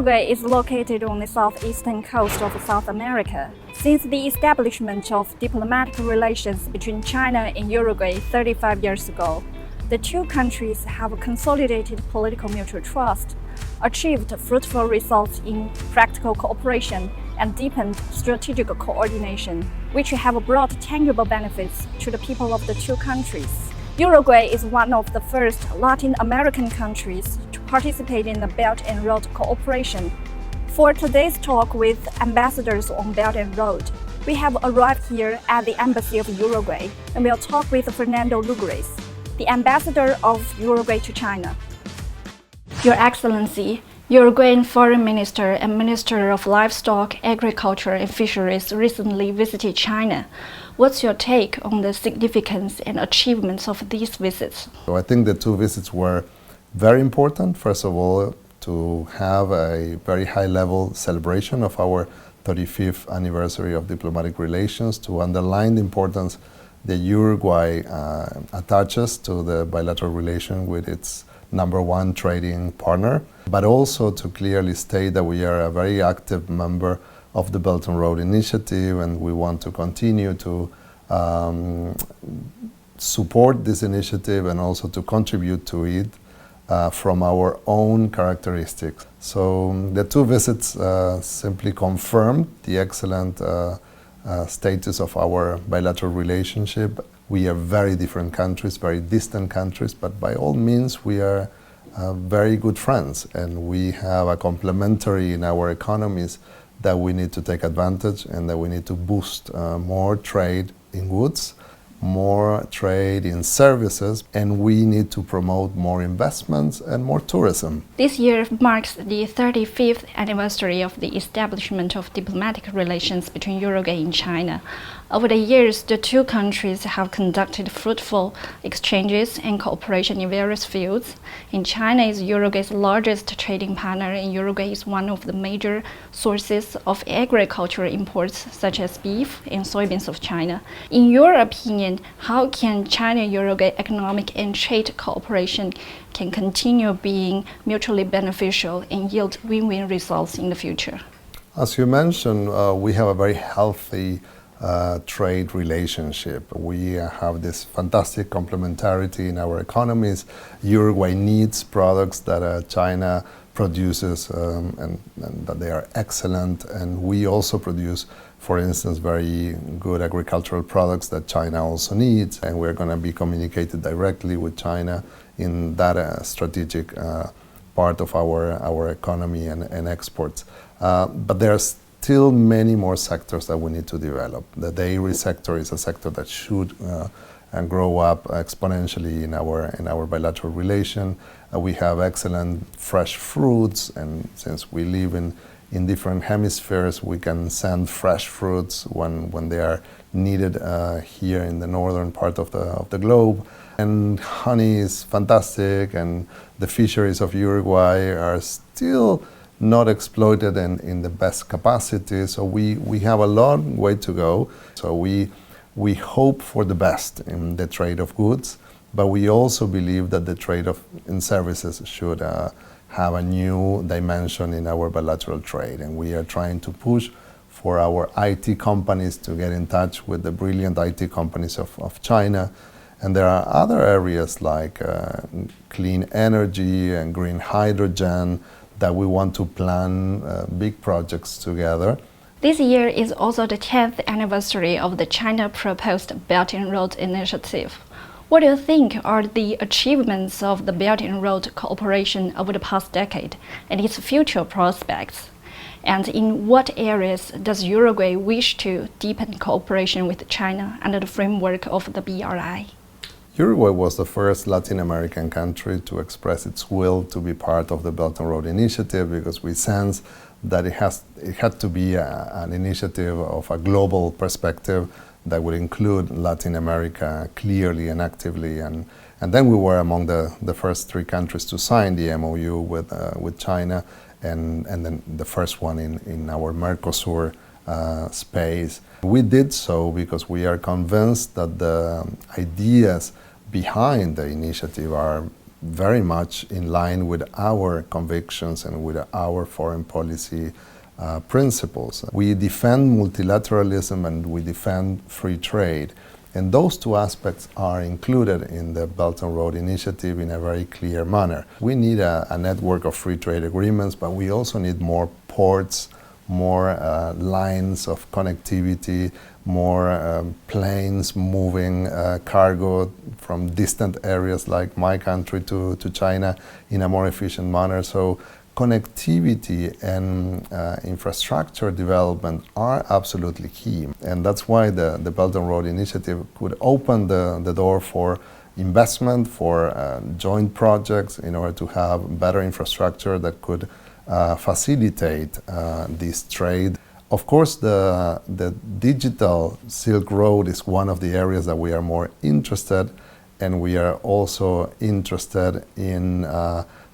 Uruguay is located on the southeastern coast of South America. Since the establishment of diplomatic relations between China and Uruguay 35 years ago, the two countries have consolidated political mutual trust, achieved fruitful results in practical cooperation, and deepened strategic coordination, which have brought tangible benefits to the people of the two countries. Uruguay is one of the first Latin American countries to participate in the Belt and Road Cooperation. For today's talk with ambassadors on Belt and Road, we have arrived here at the Embassy of Uruguay, and we'll talk with Fernando Lugris, the ambassador of Uruguay to China. Your Excellency, Uruguayan Foreign Minister and Minister of Livestock, Agriculture and Fisheries recently visited China. What's your take on the significance and achievements of these visits? So I think the two visits were very important. First of all, to have a very high-level celebration of our 35th anniversary of diplomatic relations, to underline the importance that Uruguay attaches to the bilateral relation with its #1 trading partner, but also to clearly state that we are a very active member of the Belt and Road Initiative, and we want to continue to support this initiative and also to contribute to it from our own characteristics. So the two visits simply confirmed the excellent status of our bilateral relationship. We are very different countries, very distant countries, but by all means we are very good friends, and we have a complementary in our economies that we need to take advantage, and that we need to boost more trade in goods, more trade in services, and we need to promote more investments and more tourism. This year marks the 35th anniversary of the establishment of diplomatic relations between Uruguay and China. Over the years, the two countries have conducted fruitful exchanges and cooperation in various fields. And China is Uruguay's largest trading partner, and Uruguay is one of the major sources of agricultural imports such as beef and soybeans of China. In your opinion, how can China-Uruguay economic and trade cooperation can continue being mutually beneficial and yield win-win results in the future? As you mentioned, we have a very healthy trade relationship. We have this fantastic complementarity in our economies. Uruguay needs products that China produces and that they are excellent, and we also produce, for instance, very good agricultural products that China also needs, and we're going to be communicated directly with China in that strategic part of our economy and exports. But there's still many more sectors that we need to develop. The dairy sector is a sector that should and grow up exponentially in our bilateral relation. We have excellent fresh fruits, and since we live in different hemispheres, we can send fresh fruits when they are needed here in the northern part of the globe. And honey is fantastic, and the fisheries of Uruguay are still not exploited in the best capacity, so we have a long way to go. So we hope for the best in the trade of goods, but we also believe that the trade in services should have a new dimension in our bilateral trade, and we are trying to push for our IT companies to get in touch with the brilliant IT companies of China. And there are other areas like clean energy and green hydrogen that we want to plan big projects together. This year is also the 10th anniversary of the China-proposed Belt and Road Initiative. What do you think are the achievements of the Belt and Road cooperation over the past decade and its future prospects? And in what areas does Uruguay wish to deepen cooperation with China under the framework of the BRI? Uruguay was the first Latin American country to express its will to be part of the Belt and Road Initiative, because we sense that it had to be an initiative of a global perspective that would include Latin America clearly and actively. And then we were among the first 3 countries to sign the MOU with China, and then the first one in our Mercosur space. We did so because we are convinced that the ideas behind the initiative are very much in line with our convictions and with our foreign policy principles. We defend multilateralism and we defend free trade. And those two aspects are included in the Belt and Road Initiative in a very clear manner. We need a network of free trade agreements, but we also need more ports, more lines of connectivity, more planes moving cargo from distant areas like my country to China in a more efficient manner. So connectivity and infrastructure development are absolutely key. And that's why the Belt and Road Initiative could open the door for investment, for joint projects in order to have better infrastructure that could facilitate this trade. Of course, the digital Silk Road is one of the areas that we are more interested, and we are also interested in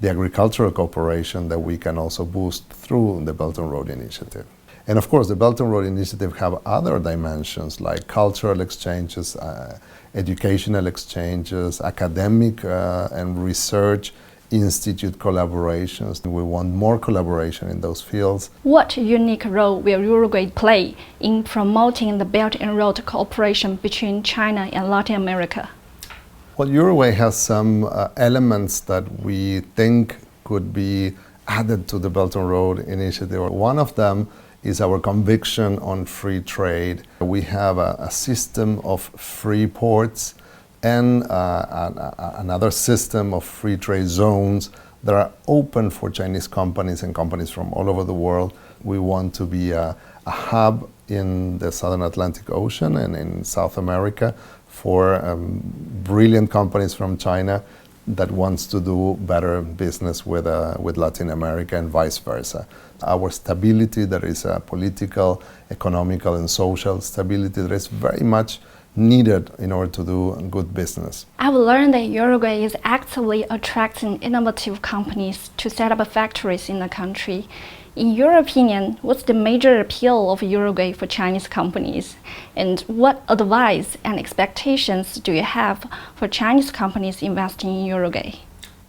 the agricultural cooperation that we can also boost through the Belt and Road Initiative. And of course, the Belt and Road Initiative have other dimensions like cultural exchanges, educational exchanges, academic and research institute collaborations. We want more collaboration in those fields. What unique role will Uruguay play in promoting the Belt and Road cooperation between China and Latin America? Well, Uruguay has some elements that we think could be added to the Belt and Road Initiative. One of them is our conviction on free trade. We have a system of free ports and another system of free trade zones that are open for Chinese companies and companies from all over the world. We want to be a hub in the Southern Atlantic Ocean and in South America for brilliant companies from China that wants to do better business with Latin America and vice versa. Our stability, there is a political, economical, and social stability that is very much needed in order to do good business. I've learned that Uruguay is actively attracting innovative companies to set up factories in the country. In your opinion, what's the major appeal of Uruguay for Chinese companies? And what advice and expectations do you have for Chinese companies investing in Uruguay?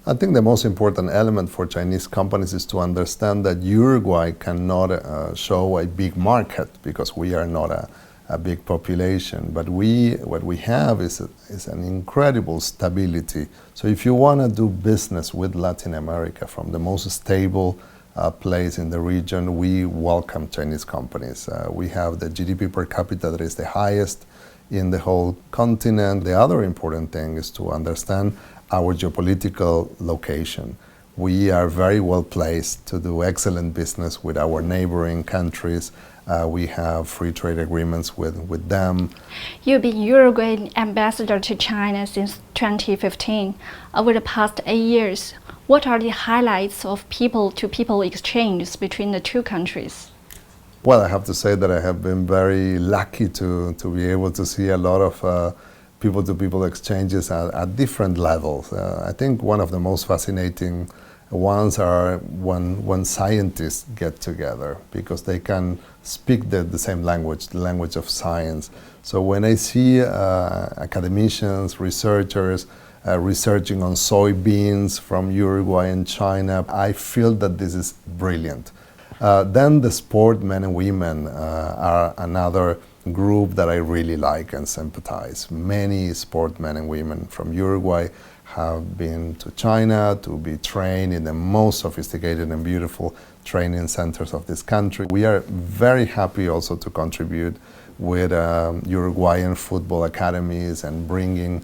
I think the most important element for Chinese companies is to understand that Uruguay cannot show a big market because we are not a big population, but what we have is an incredible stability. So if you want to do business with Latin America from the most stable place in the region, we welcome Chinese companies. We have the GDP per capita that is the highest in the whole continent. The other important thing is to understand our geopolitical location. We are very well placed to do excellent business with our neighboring countries. We have free trade agreements with them. You've been Uruguayan Ambassador to China since 2015. Over the past 8 years, what are the highlights of people-to-people exchanges between the two countries? Well, I have to say that I have been very lucky to be able to see a lot of people-to-people exchanges at different levels. I think one of the most fascinating ones are when scientists get together because they can speak the same language, the language of science. So when I see academicians, researchers researching on soybeans from Uruguay and China, I feel that this is brilliant. Then the sportmen and women are another group that I really like and sympathize. Many sportmen and women from Uruguay have been to China to be trained in the most sophisticated and beautiful training centers of this country. We are very happy also to contribute with Uruguayan football academies and bringing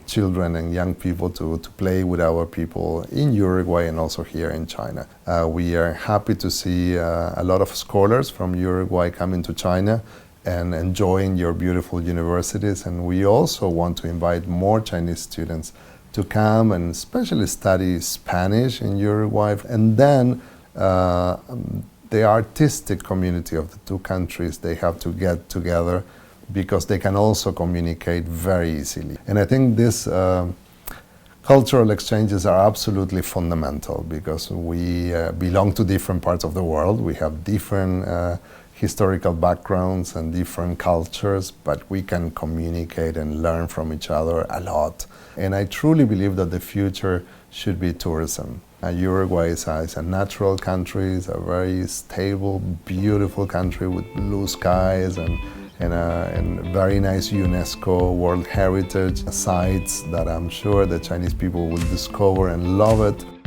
children and young people to play with our people in Uruguay and also here in China. We are happy to see a lot of scholars from Uruguay coming to China and enjoying your beautiful universities. And we also want to invite more Chinese students to come and especially study Spanish in Uruguay. And then the artistic community of the two countries, they have to get together because they can also communicate very easily. And I think these cultural exchanges are absolutely fundamental because we belong to different parts of the world. We have different historical backgrounds and different cultures, but we can communicate and learn from each other a lot. And I truly believe that the future should be tourism. Uruguay is a natural country, it's a very stable, beautiful country with blue skies and very nice UNESCO World Heritage sites that I'm sure the Chinese people will discover and love it.